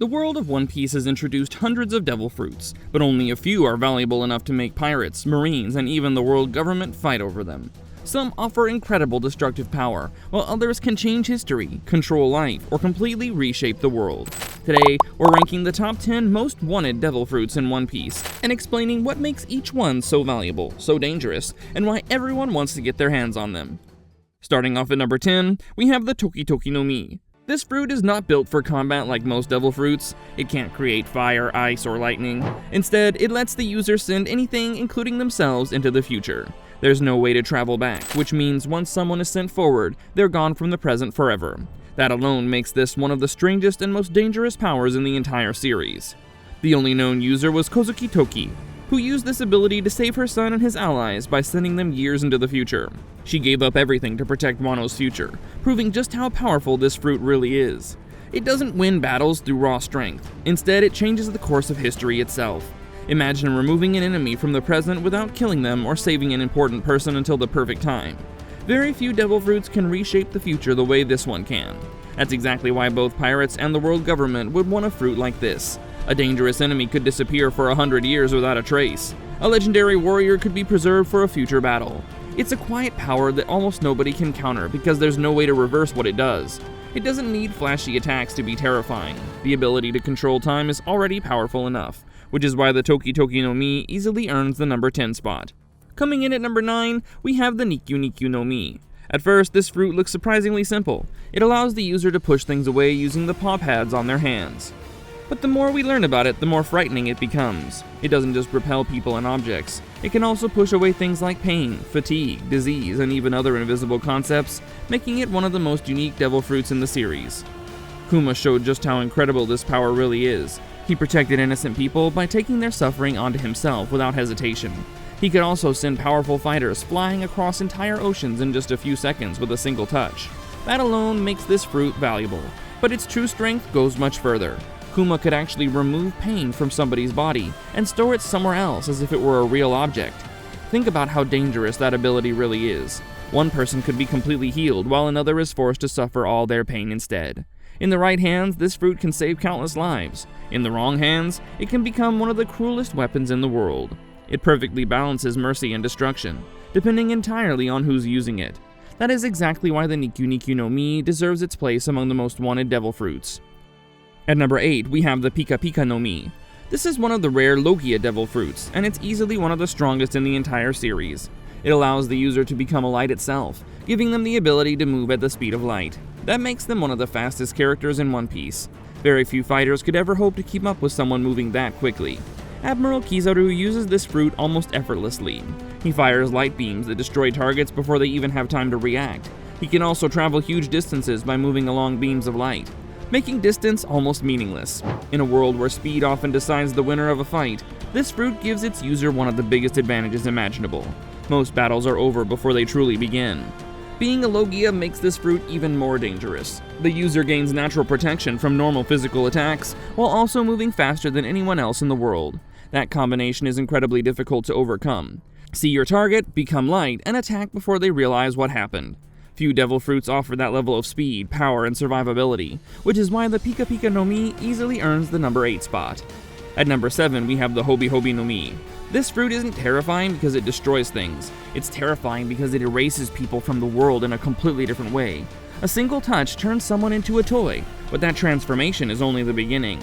The world of One Piece has introduced hundreds of devil fruits, but only a few are valuable enough to make pirates, marines, and even the world government fight over them. Some offer incredible destructive power, while others can change history, control life, or completely reshape the world. Today, we're ranking the top 10 most wanted devil fruits in One Piece, and explaining what makes each one so valuable, so dangerous, and why everyone wants to get their hands on them. Starting off at number 10, we have the Toki Toki no Mi. This fruit is not built for combat like most devil fruits. It can't create fire, ice, or lightning. Instead, it lets the user send anything, including themselves, into the future. There's no way to travel back, which means once someone is sent forward, they're gone from the present forever. That alone makes this one of the strangest and most dangerous powers in the entire series. The only known user was Toki Toki, who used this ability to save her son and his allies by sending them years into the future. She gave up everything to protect Wano's future, proving just how powerful this fruit really is. It doesn't win battles through raw strength. Instead, it changes the course of history itself. Imagine removing an enemy from the present without killing them or saving an important person until the perfect time. Very few devil fruits can reshape the future the way this one can. That's exactly why both pirates and the world government would want a fruit like this. A dangerous enemy could disappear for 100 years without a trace. A legendary warrior could be preserved for a future battle. It's a quiet power that almost nobody can counter because there's no way to reverse what it does. It doesn't need flashy attacks to be terrifying. The ability to control time is already powerful enough, which is why the Toki Toki no Mi easily earns the number 10 spot. Coming in at number 9, we have the Niku Niku no Mi. At first, this fruit looks surprisingly simple. It allows the user to push things away using the paw pads on their hands. But the more we learn about it, the more frightening it becomes. It doesn't just repel people and objects. It can also push away things like pain, fatigue, disease, and even other invisible concepts, making it one of the most unique devil fruits in the series. Kuma showed just how incredible this power really is. He protected innocent people by taking their suffering onto himself without hesitation. He could also send powerful fighters flying across entire oceans in just a few seconds with a single touch. That alone makes this fruit valuable, but its true strength goes much further. Kuma could actually remove pain from somebody's body and store it somewhere else as if it were a real object. Think about how dangerous that ability really is. One person could be completely healed while another is forced to suffer all their pain instead. In the right hands, this fruit can save countless lives. In the wrong hands, it can become one of the cruelest weapons in the world. It perfectly balances mercy and destruction, depending entirely on who's using it. That is exactly why the Niku Niku no Mi deserves its place among the most wanted devil fruits. At number 8, we have the Pika Pika no Mi. This is one of the rare Logia devil fruits, and it's easily one of the strongest in the entire series. It allows the user to become a light itself, giving them the ability to move at the speed of light. That makes them one of the fastest characters in One Piece. Very few fighters could ever hope to keep up with someone moving that quickly. Admiral Kizaru uses this fruit almost effortlessly. He fires light beams that destroy targets before they even have time to react. He can also travel huge distances by moving along beams of light, making distance almost meaningless. In a world where speed often decides the winner of a fight, this fruit gives its user one of the biggest advantages imaginable. Most battles are over before they truly begin. Being a Logia makes this fruit even more dangerous. The user gains natural protection from normal physical attacks, while also moving faster than anyone else in the world. That combination is incredibly difficult to overcome. See your target, become light, and attack before they realize what happened. Few devil fruits offer that level of speed, power, and survivability, which is why the Pika Pika no Mi easily earns the number 8 spot. At number 7, we have the Hobi Hobi no Mi. This fruit isn't terrifying because it destroys things. It's terrifying because it erases people from the world in a completely different way. A single touch turns someone into a toy, but that transformation is only the beginning.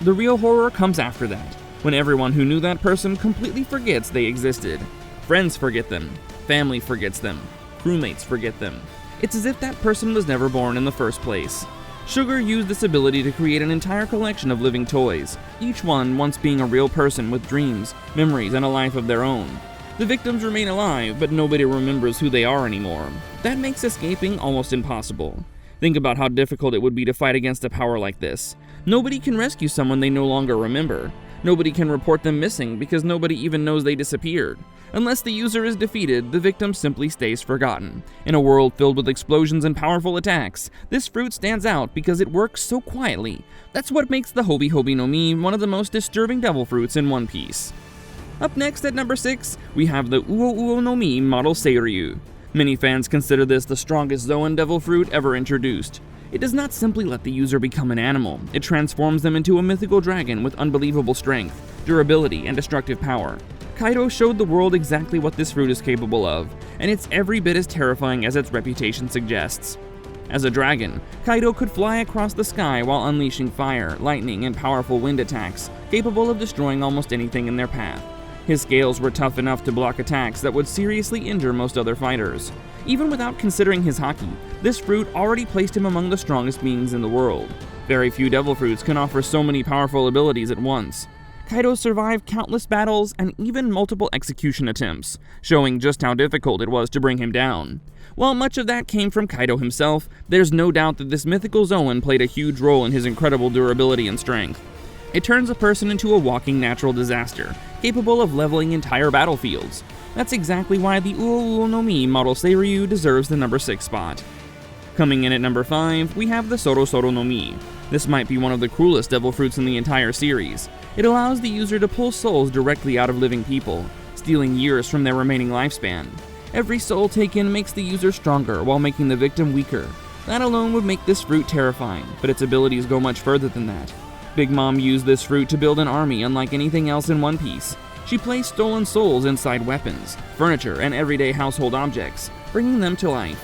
The real horror comes after that, when everyone who knew that person completely forgets they existed. Friends forget them, family forgets them, crewmates forget them. It's as if that person was never born in the first place. Sugar used this ability to create an entire collection of living toys, each one once being a real person with dreams, memories, and a life of their own. The victims remain alive, but nobody remembers who they are anymore. That makes escaping almost impossible. Think about how difficult it would be to fight against a power like this. Nobody can rescue someone they no longer remember. Nobody can report them missing because nobody even knows they disappeared. Unless the user is defeated, the victim simply stays forgotten. In a world filled with explosions and powerful attacks, this fruit stands out because it works so quietly. That's what makes the Hobi Hobi no Mi one of the most disturbing devil fruits in One Piece. Up next at number 6, we have the Uo Uo no Mi model Seiryu. Many fans consider this the strongest Zoan devil fruit ever introduced. It does not simply let the user become an animal, it transforms them into a mythical dragon with unbelievable strength, durability, and destructive power. Kaido showed the world exactly what this fruit is capable of, and it's every bit as terrifying as its reputation suggests. As a dragon, Kaido could fly across the sky while unleashing fire, lightning, and powerful wind attacks, capable of destroying almost anything in their path. His scales were tough enough to block attacks that would seriously injure most other fighters. Even without considering his haki, this fruit already placed him among the strongest beings in the world. Very few devil fruits can offer so many powerful abilities at once. Kaido survived countless battles and even multiple execution attempts, showing just how difficult it was to bring him down. While much of that came from Kaido himself, there's no doubt that this mythical Zoan played a huge role in his incredible durability and strength. It turns a person into a walking natural disaster, capable of leveling entire battlefields. That's exactly why the Uo no Mi model Seiryu deserves the number 6 spot. Coming in at number 5, we have the Soru Soru no Mi. This might be one of the cruelest devil fruits in the entire series. It allows the user to pull souls directly out of living people, stealing years from their remaining lifespan. Every soul taken makes the user stronger while making the victim weaker. That alone would make this fruit terrifying, but its abilities go much further than that. Big Mom used this fruit to build an army unlike anything else in One Piece. She placed stolen souls inside weapons, furniture, and everyday household objects, bringing them to life.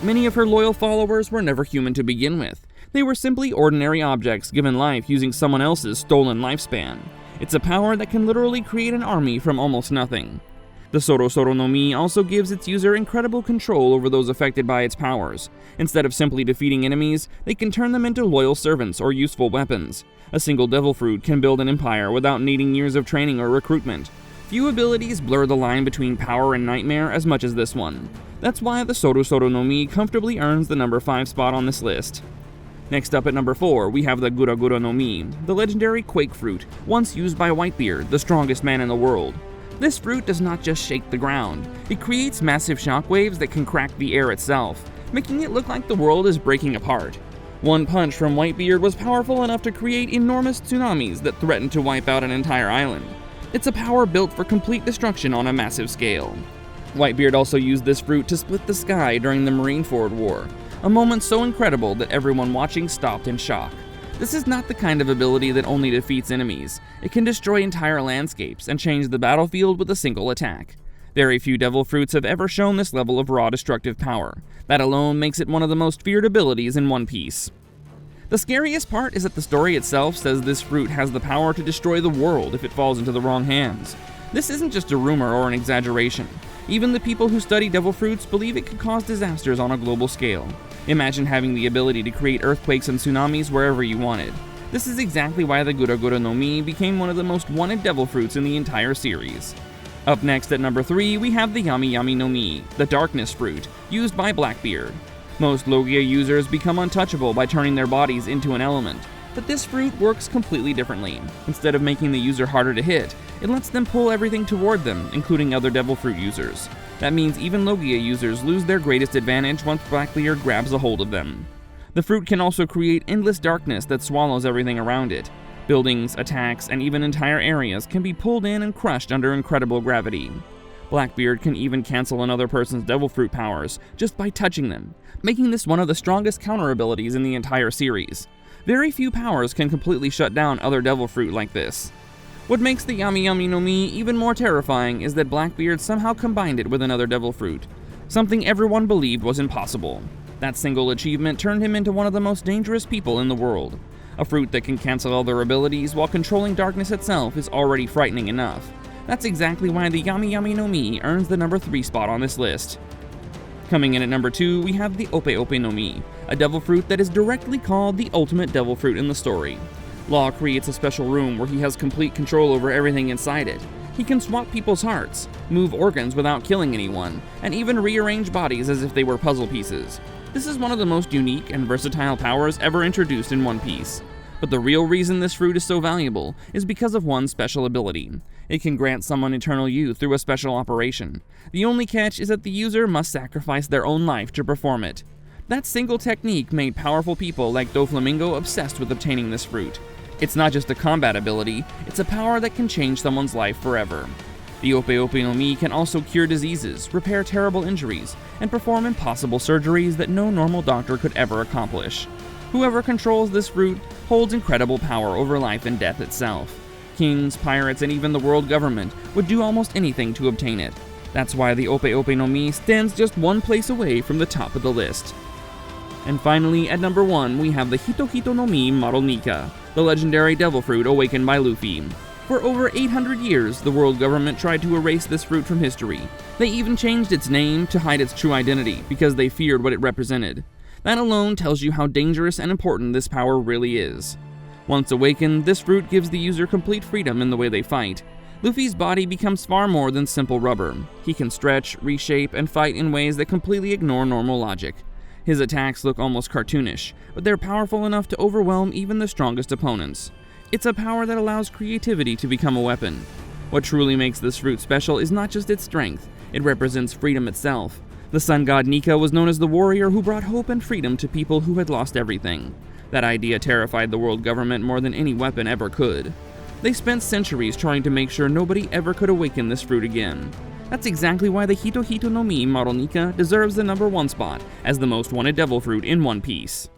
Many of her loyal followers were never human to begin with. They were simply ordinary objects given life using someone else's stolen lifespan. It's a power that can literally create an army from almost nothing. The Soru Soru no Mi also gives its user incredible control over those affected by its powers. Instead of simply defeating enemies, they can turn them into loyal servants or useful weapons. A single devil fruit can build an empire without needing years of training or recruitment. Few abilities blur the line between power and nightmare as much as this one. That's why the Soru Soru no Mi comfortably earns the number 5 spot on this list. Next up at number 4, we have the Gura Gura no Mi, the legendary quake fruit, once used by Whitebeard, the strongest man in the world. This fruit does not just shake the ground, it creates massive shockwaves that can crack the air itself, making it look like the world is breaking apart. One punch from Whitebeard was powerful enough to create enormous tsunamis that threatened to wipe out an entire island. It's a power built for complete destruction on a massive scale. Whitebeard also used this fruit to split the sky during the Marineford War, a moment so incredible that everyone watching stopped in shock. This is not the kind of ability that only defeats enemies. It can destroy entire landscapes and change the battlefield with a single attack. Very few devil fruits have ever shown this level of raw destructive power. That alone makes it one of the most feared abilities in One Piece. The scariest part is that the story itself says this fruit has the power to destroy the world if it falls into the wrong hands. This isn't just a rumor or an exaggeration. Even the people who study devil fruits believe it could cause disasters on a global scale. Imagine having the ability to create earthquakes and tsunamis wherever you wanted. This is exactly why the Gura Gura no Mi became one of the most wanted devil fruits in the entire series. Up next at number 3, we have the Yami Yami no Mi, the darkness fruit, used by Blackbeard. Most Logia users become untouchable by turning their bodies into an element, but this fruit works completely differently. Instead of making the user harder to hit, it lets them pull everything toward them, including other devil fruit users. That means even Logia users lose their greatest advantage once Blackbeard grabs a hold of them. The fruit can also create endless darkness that swallows everything around it. Buildings, attacks, and even entire areas can be pulled in and crushed under incredible gravity. Blackbeard can even cancel another person's devil fruit powers just by touching them, making this one of the strongest counter abilities in the entire series. Very few powers can completely shut down other devil fruit like this. What makes the Yami Yami no Mi even more terrifying is that Blackbeard somehow combined it with another devil fruit, something everyone believed was impossible. That single achievement turned him into one of the most dangerous people in the world. A fruit that can cancel other abilities while controlling darkness itself is already frightening enough. That's exactly why the Yami Yami no Mi earns the number 3 spot on this list. Coming in at number 2, we have the Ope Ope no Mi, a devil fruit that is directly called the ultimate devil fruit in the story. Law creates a special room where he has complete control over everything inside it. He can swap people's hearts, move organs without killing anyone, and even rearrange bodies as if they were puzzle pieces. This is one of the most unique and versatile powers ever introduced in One Piece. But the real reason this fruit is so valuable is because of one special ability. It can grant someone eternal youth through a special operation. The only catch is that the user must sacrifice their own life to perform it. That single technique made powerful people like Doflamingo obsessed with obtaining this fruit. It's not just a combat ability, it's a power that can change someone's life forever. The Ope Ope no Mi can also cure diseases, repair terrible injuries, and perform impossible surgeries that no normal doctor could ever accomplish. Whoever controls this fruit holds incredible power over life and death itself. Kings, pirates, and even the world government would do almost anything to obtain it. That's why the Ope Ope no Mi stands just one place away from the top of the list. And finally, at number 1, we have the Hito no Mi model Nika, the legendary devil fruit awakened by Luffy. For over 800 years, the world government tried to erase this fruit from history. They even changed its name to hide its true identity because they feared what it represented. That alone tells you how dangerous and important this power really is. Once awakened, this fruit gives the user complete freedom in the way they fight. Luffy's body becomes far more than simple rubber. He can stretch, reshape, and fight in ways that completely ignore normal logic. His attacks look almost cartoonish, but they're powerful enough to overwhelm even the strongest opponents. It's a power that allows creativity to become a weapon. What truly makes this fruit special is not just its strength, it represents freedom itself. The sun god Nika was known as the warrior who brought hope and freedom to people who had lost everything. That idea terrified the world government more than any weapon ever could. They spent centuries trying to make sure nobody ever could awaken this fruit again. That's exactly why the Hito no Mi model Nika deserves the number 1 spot as the most wanted devil fruit in One Piece.